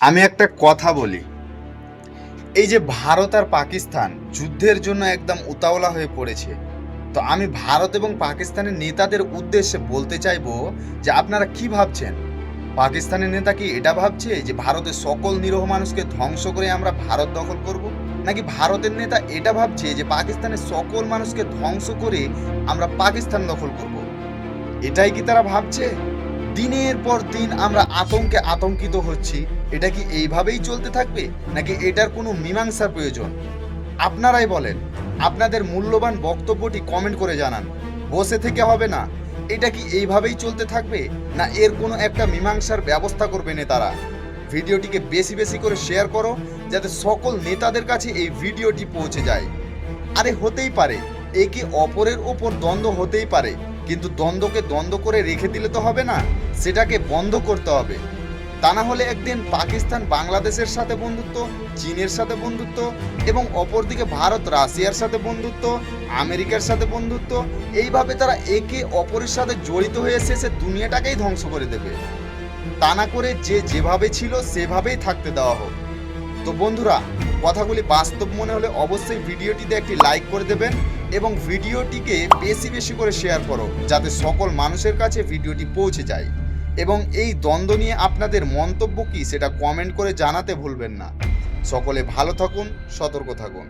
আমি একটা কথা বলি, এই যে ভারত আর পাকিস্তান যুদ্ধের জন্য একদম উতাওলা হয়ে পড়েছে। তো আমি ভারত এবং পাকিস্তানের নেতাদের উদ্দেশ্যে বলতে চাইবো যে আপনারা কি ভাবছেন? পাকিস্তানের নেতা কি এটা ভাবছে যে ভারতের সকল নিরীহ মানুষকে ধ্বংস করে আমরা ভারত দখল করব? নাকি ভারতের নেতা এটা ভাবছে যে পাকিস্তানের সকল মানুষকে ধ্বংস করে আমরা পাকিস্তান দখল করব? এটাই কি তারা ভাবছে? দিনের পর দিন আমরা আতঙ্কে আতঙ্কিত হচ্ছি। এটা কি এইভাবেই চলতে থাকবে, নাকি এটার কোনো মীমাংসার প্রয়োজন? আপনারাই বলেন। আপনাদের মূল্যবান বক্তব্যটি কমেন্ট করে জানান। বসে থেকে হবে না। এটা কি এইভাবেই চলতে থাকবে, না এর কোনো একটা মীমাংসার ব্যবস্থা করবে নেতারা? ভিডিওটিকে বেশি বেশি করে শেয়ার করো, যাতে সকল নেতাদের কাছে এই ভিডিওটি পৌঁছে যায়। আরে হতেই পারে, একে অপরের ওপর দ্বন্দ্ব হতেই পারে, কিন্তু দ্বন্দ্বকে দ্বন্দ্ব করে রেখে দিলে তো হবে না, সেটাকে বন্ধ করতে হবে। তা না হলে একদিন পাকিস্তান বাংলাদেশের সাথে বন্ধুত্ব, চীনের সাথে বন্ধুত্ব, এবং অপরদিকে ভারত রাশিয়ার সাথে বন্ধুত্ব, আমেরিকার সাথে বন্ধুত্ব, এইভাবে তারা একে অপরের সাথে জড়িত হয়ে শেষে দুনিয়াটাকেই ধ্বংস করে দেবে। তা না করে যে যেভাবে ছিল সেভাবেই থাকতে দেওয়া হোক। তো বন্ধুরা, কথাগুলি বাস্তব মনে হলে অবশ্যই ভিডিওটিতে একটি লাইক করে দেবেন এবং ভিডিওটিকে বেশি বেশি করে শেয়ার করো, যাতে সকল মানুষের কাছে ভিডিওটি পৌঁছে যায়। এবং এই দ্বন্দ্ব নিয়ে আপনাদের মন্তব্য কী সেটা কমেন্ট করে জানাতে ভুলবেন না। সকলে ভালো থাকুন, সতর্ক থাকুন।